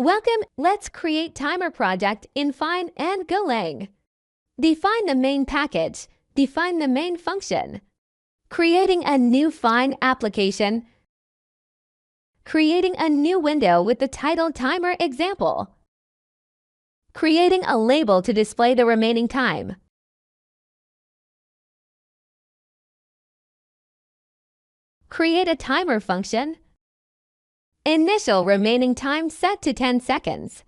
Welcome, let's create timer project in Fyne and Golang. Define the main package. Define the main function. Creating a new Fyne application. Creating a new window with the title Timer Example. Creating a label to display the remaining time. Create a timer function. Initial remaining time set to 10 seconds.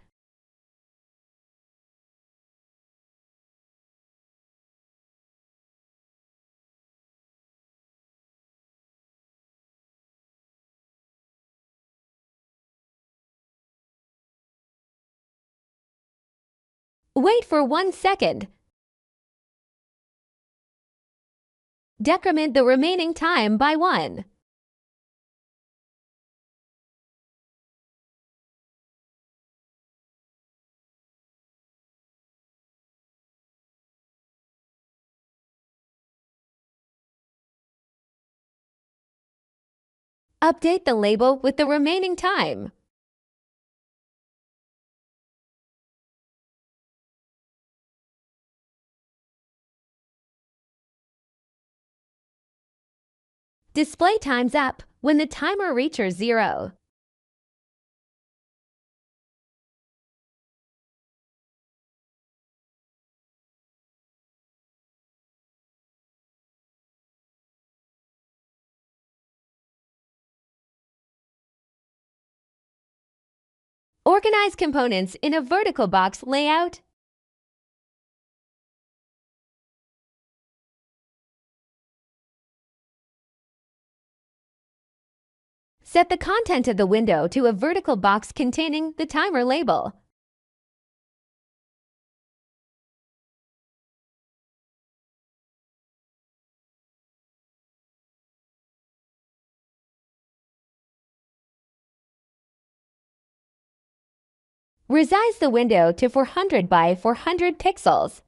Wait for 1 second. Decrement the remaining time by 1. Update the label with the remaining time. Display times up when the timer reaches 0. Organize components in a vertical box layout. Set the content of the window to a vertical box containing the timer label. Resize the window to 400 by 400 pixels.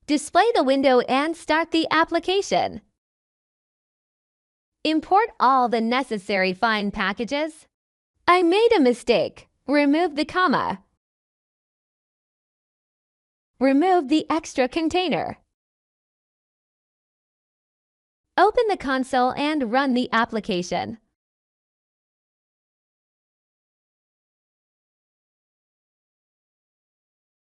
Display the window and start the application. Import all the necessary Fyne packages. I made a mistake. Remove the comma. Remove the extra container. Open the console and run the application.